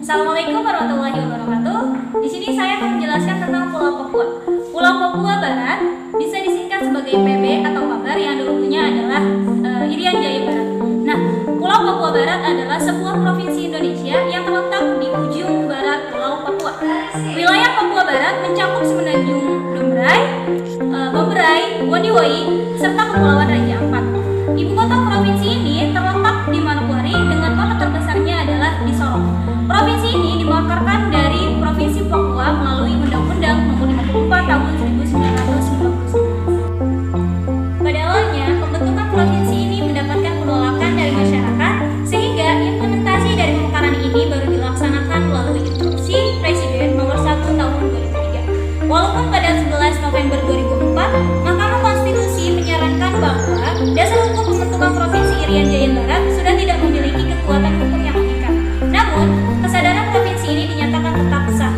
Assalamualaikum warahmatullahi wabarakatuh. Di sini saya akan menjelaskan tentang Pulau Papua. Pulau Papua Barat bisa disingkat sebagai PB atau Pabar yang dulunya adalah Irian Jaya Barat. Nah, Pulau Papua Barat adalah sebuah provinsi Indonesia yang terletak di ujung barat Pulau Papua. Wilayah Papua Barat mencakup semenanjung Dombrai, Bombrai, Wondiwoi, serta Kepulauan Raja Ampat. Ibu kota provinsi ini terletak di Manokwari dengan kota terbesarnya adalah di Sorong. Provinsi ini dimekarkan dari Provinsi Papua melalui Undang-Undang Nomor 54 Tahun 1999. Pada awalnya, pembentukan provinsi ini mendapatkan penolakan dari masyarakat, sehingga implementasi dari pemekaran ini baru dilaksanakan melalui Instruksi Presiden Nomor 1 Tahun 2003. Walaupun pada 11 November 2004, Mahkamah Konstitusi menyarankan bahwa dasar hukum pembentukan Provinsi Irian Jaya Barat sudah tidak memiliki kekuatan hukum yang mengikat. Namun, kesadaran provinsi ini dinyatakan tetap sah.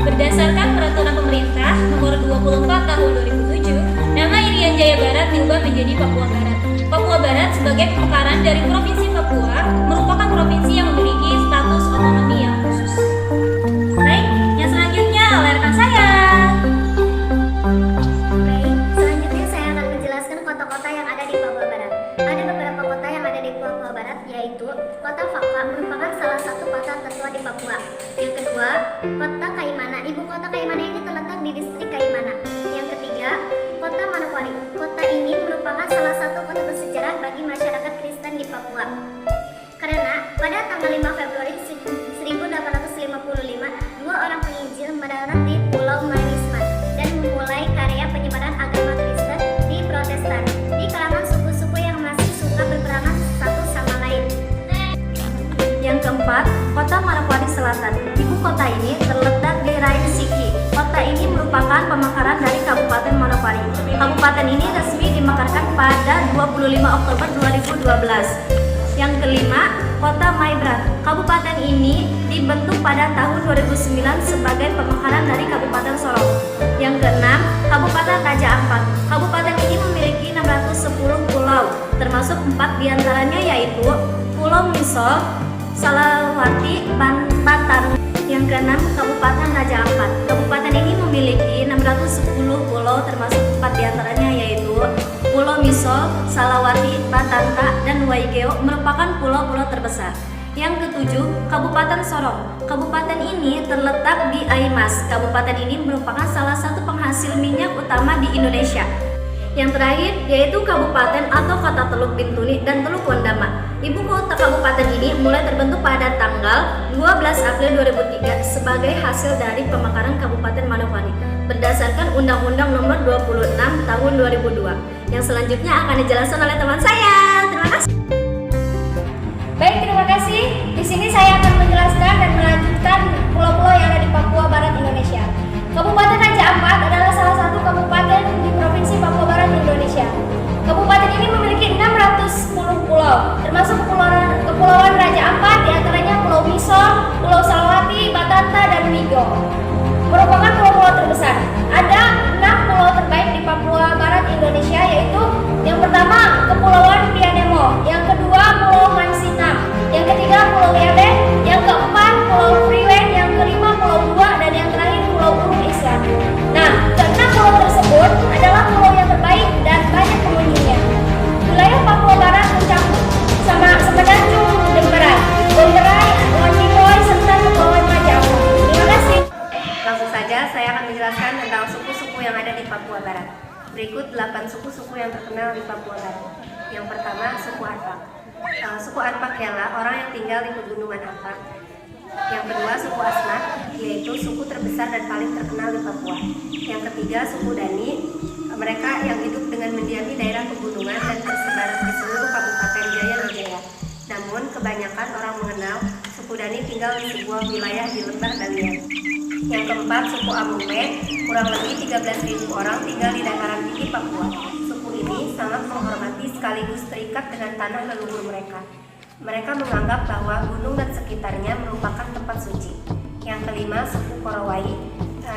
Berdasarkan Peraturan Pemerintah Nomor 24 Tahun 2007, nama Irian Jaya Barat diubah menjadi Papua Barat. Papua Barat sebagai pemekaran dari Provinsi Papua merupakan provinsi yang memiliki status otonomi yang khusus. Baik, yang selanjutnya oleh rekan saya. Baik, selanjutnya saya akan menjelaskan kota-kota yang ada di Papua Barat. Ada beberapa kota yang ada di Papua Barat, yaitu Kota Faka merupakan salah satu kota tertua di Papua. Yang kedua, Kota Kaimana. Ibu kota Kaimana ini terletak di distrik Kaimana. Yang ketiga, Kota Manokwari. Kota ini merupakan salah satu kota bersejarah bagi masyarakat Kristen di Papua. Karena pada tanggal 5 Februari 1855, dua orang penginjil mendarat di Pulau Manisman dan memulai karya penyebaran agama Kristen di Protestan di kalangan suku-suku yang masih suka berperangan satu sama lain. Yang keempat, Kota Manokwari Selatan. Ibu kota ini terletak di Rain Siki. Kota ini merupakan pemekaran dari Kabupaten Manokwari. Kabupaten ini resmi dimekarkan pada 25 Oktober 2012. Yang kelima, Kota Maibrat. Kabupaten ini dibentuk pada tahun 2009 sebagai pemekaran dari Kabupaten Sorong. Yang keenam, Kabupaten Raja Ampat. Kabupaten ini memiliki 610 pulau, termasuk 4 diantaranya yaitu Pulau Misol, Salawati, Bantan. Yang keenam, Kabupaten Raja Ampat. Kabupaten ini memiliki 610 pulau, termasuk 4 diantaranya yaitu Pulau Misol, Salawati, Batanta, dan Waigeo merupakan pulau-pulau terbesar. Yang ketujuh, Kabupaten Sorong. Kabupaten ini terletak di Aimas. Kabupaten ini merupakan salah satu penghasil minyak utama di Indonesia. Yang terakhir yaitu Kabupaten atau Kota Teluk Bintuni dan Teluk Wondama. Ibu kota kabupaten ini mulai terbentuk pada tanggal 12 April 2003 sebagai hasil dari pemekaran Kabupaten Manokwari berdasarkan Undang-Undang Nomor 26 Tahun 2002. Yang selanjutnya akan dijelaskan oleh teman saya. Terima kasih. Baik, terima kasih. Di sini saya akan menjelaskan dan melanjutkan pulau-pulau yang ada di Papua Barat Indonesia. Kabupaten Raja Ampat adalah salah satu kabupaten di Provinsi Papua Barat Indonesia. Kabupaten ini memiliki 610 pulau, termasuk Kepulauan Raja Ampat, diantaranya Pulau Misol, Pulau Salawati, Batanta, dan Migo. Merupakan pulau-pulau terbesar. Ada 6 pulau terbaik di Papua Barat Indonesia, yaitu yang pertama Kepulauan Pianemo, yang kedua Pulau Mansinam, yang ketiga Pulau Yade, yang keempat Pulau Freeland, yang kelima Pulau Dua, dan yang terakhir Pulau Burung Islam. Nah, ke-6 pulau tersebut adalah pulau yang terbaik dan banyak pengunjungnya. Wilayah Papua Barat mencakup semenanjung Dombrai, Wondiwoi, serta Kepulauan Raja Ampat. Terima kasih. Langsung saja saya akan menjelaskan tentang suku-suku yang ada di Papua Barat. Berikut 8 suku-suku yang terkenal di Papua Barat. Yang pertama, suku Arpak. Suku Arpak ialah orang yang tinggal di pegunungan Arpak. Yang kedua, suku Asmat, yaitu suku terbesar dan paling terkenal di Papua. Yang ketiga, suku Dani, mereka yang hidup dengan mendiami daerah pegunungan dan tersebar di seluruh Kabupaten Jaya Wijaya. Namun, kebanyakan orang mengenal suku Dani tinggal di sebuah wilayah di lembah Dalian. Yang keempat, suku Amungme, kurang lebih 13.000 orang tinggal di dataran tinggi Papua. Suku ini sangat menghormati sekaligus terikat dengan tanah leluhur mereka. Mereka menganggap bahwa gunung dan sekitarnya merupakan tempat suci. Yang kelima, suku Korowai,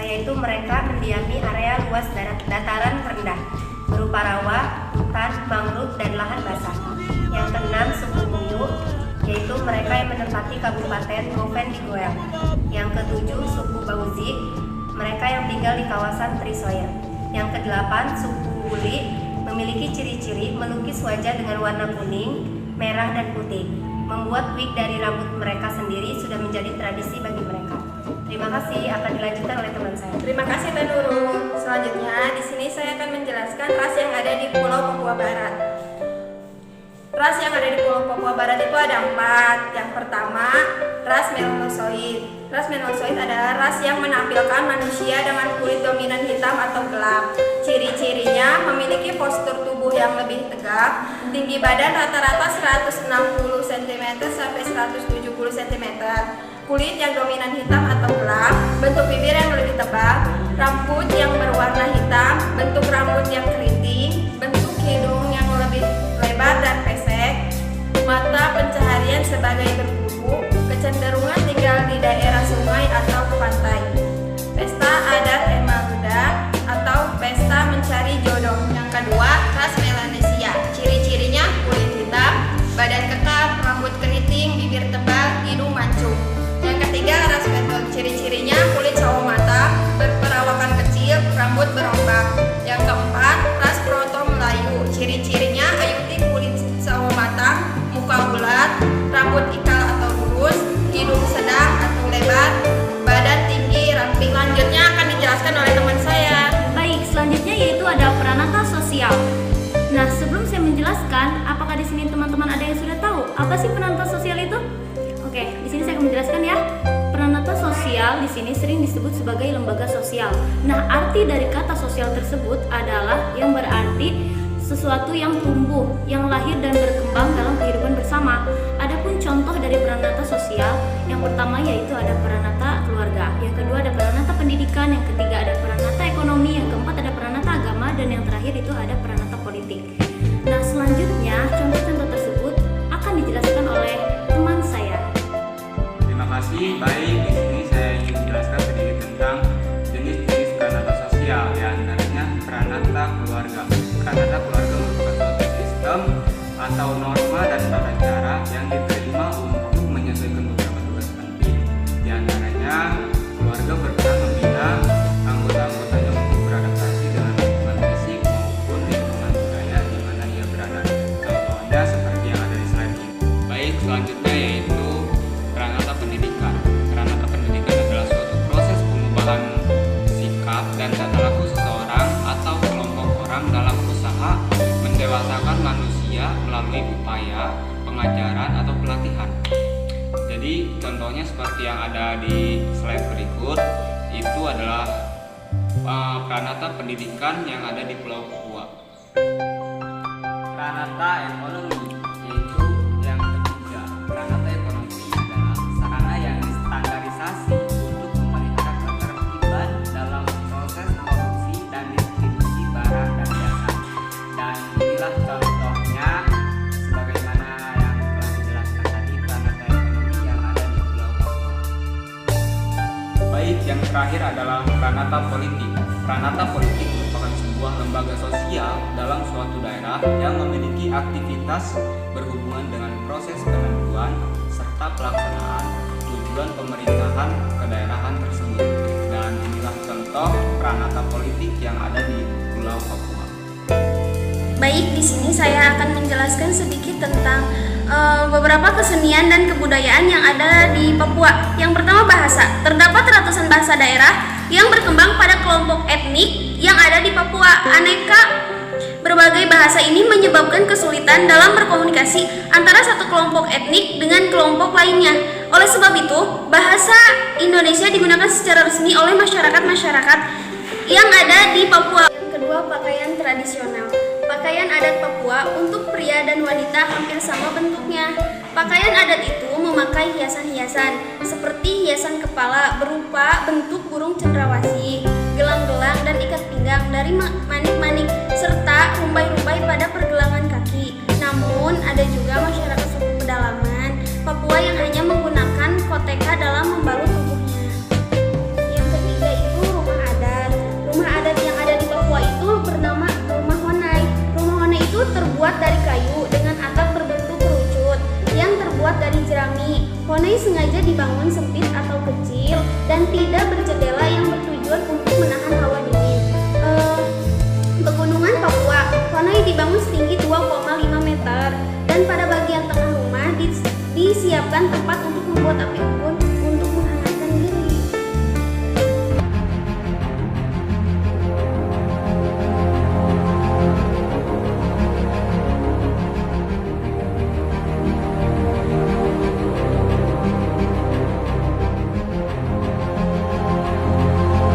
yaitu mereka mendiami area luas dataran rendah, berupa rawa, hutan, mangrove, dan lahan basah. Yang keenam, suku Buyu, yaitu mereka yang menempati Kabupaten Goven di Goel. Yang ketujuh, suku Bauzi, mereka yang tinggal di kawasan Trisoya. Yang kedelapan, suku Uli, memiliki ciri-ciri melukis wajah dengan warna kuning, merah, dan putih. Membuat wig dari rambut mereka sendiri sudah menjadi tradisi bagi mereka. Terima kasih, akan dilanjutkan oleh teman saya. Terima kasih Teh Nurul. Selanjutnya, di sini saya akan menjelaskan ras yang ada di Pulau Papua Barat. Ras yang ada di Pulau Papua Barat itu ada 4. Yang pertama, ras Melanosoid. Ras Melanosoid adalah ras yang menampilkan manusia dengan kulit dominan hitam atau gelap. Ciri-cirinya memiliki postur tubuh yang lebih tegap, tinggi badan rata-rata 160 cm sampai 170 cm. Kulit yang dominan hitam atau gelap, bentuk bibir yang lebih tebal, rambut yang berwarna hitam, bentuk rambut yang keriting, bentuk hidung yang lebih lebar dan pesek, mata pencaharian sebagai berkuku, kecenderungan tinggal di daerah sungai atau pantai. Pesta adat Emaluda atau pesta mencari jodoh. Yang kedua, ras Melanesia. Ciri-cirinya kulit hitam, badan kekar, rambut keriting, bibir tebal, hidung mancung. Yang ketiga, ras Betel. Ciri-cirinya kulit sawo mata, berperawakan kecil, rambut berombak. Yang keempat, ras Proto Melayu. Ciri-cirinya ayuti kulit sawo mata, muka bulat, rambut ikal atau lurus, hidung sedang atau lebar, badan tinggi, ramping. Selanjutnya akan dijelaskan oleh teman saya. Baik, selanjutnya yaitu ada peranata sosial. Nah, sebelum saya menjelaskan, apakah di sini teman-teman ada yang sudah tahu apa sih peranata sosial itu? Oke, di sini saya akan menjelaskan ya. Peranata sosial di sini sering disebut sebagai lembaga sosial. Nah, arti dari kata sosial tersebut adalah yang berarti sesuatu yang tumbuh, yang lahir dan berkembang dalam kehidupan bersama. Adapun contoh dari peranata sosial, yang pertama yaitu ada peranata keluarga, yang kedua ada peranata pendidikan, yang ketiga ada peranata ekonomi, yang keempat ada peranata agama, dan yang terakhir itu ada peranata politik. Nah, selanjutnya contoh-contoh tersebut akan dijelaskan oleh teman saya. Terima kasih. Baik, di sini saya ingin menjelaskan sedikit tentang jenis-jenis peranata sosial, di antaranya peranata keluarga. Peranata keluarga merupakan suatu sistem atau norma dan tata cara yang diterima untuk menyesuaikan beberapa tugas penting. Di antaranya, keluarga berperan membina anggota-anggotanya untuk beradaptasi dengan lingkungan fisik maupun lingkungan budaya di mana ia berada. Contohnya seperti yang ada di slide ini. Baik, selanjutnya yaitu peranata pendidikan. Peranata pendidikan adalah suatu proses pengubahan sikap dan tata laku seseorang atau kelompok orang dalam usaha mendewasakan manusia melalui upaya pengajaran atau pelatihan. Jadi contohnya seperti yang ada di slide berikut, itu adalah peranata pendidikan yang ada di Pulau Papua. Peranata ekonomi, yaitu yang ketiga. Peranata ekonomi adalah sarana yang distandarisasi untuk memelihara ketertiban dalam proses produksi dan distribusi barang dan jasa. Dan inilah contohnya sebagaimana yang telah dijelaskan tadi, peranata ekonomi yang ada di Pulau Papua. Baik, yang terakhir adalah peranata politik. Peranata politik merupakan sebuah lembaga sosial dalam suatu daerah yang memiliki aktivitas berhubungan dengan proses penentuan serta pelaksanaan tujuan pemerintahan kedaerahan tersebut. Dan inilah contoh peranata politik yang ada di Pulau Papua. Baik, di sini saya akan menjelaskan sedikit tentang beberapa kesenian dan kebudayaan yang ada di Papua. Yang pertama, bahasa. Terdapat ratusan bahasa daerah yang berkembang pada kelompok etnik yang ada di Papua. Aneka berbagai bahasa ini menyebabkan kesulitan dalam berkomunikasi antara satu kelompok etnik dengan kelompok lainnya. Oleh sebab itu, bahasa Indonesia digunakan secara resmi oleh masyarakat-masyarakat yang ada di Papua. Yang kedua, pakaian tradisional. Pakaian adat Papua untuk pria dan wanita hampir sama bentuknya. Pakaian adat itu memakai hiasan-hiasan seperti hiasan kepala berupa bentuk burung cendrawasih, gelang-gelang dan ikat pinggang dari manik-manik, serta rumbai-rumbai pada pergelangan kaki. Namun, ada juga masyarakat suku pedalaman Papua yang hanya menggunakan koteka dalam membalut tubuhnya. Yang ketiga itu rumah adat. Rumah adat yang ada di Papua itu bernama rumah Honai. Rumah Honai itu terbuat dari kayu dengan atap berbentuk kerucut yang terbuat dari Honai sengaja dibangun sempit atau kecil dan tidak berjendela yang bertujuan untuk menahan hawa dingin. Pegunungan Papua, Honai dibangun setinggi 2,5 meter dan pada bagian tengah rumah disiapkan tempat untuk membuat api unggun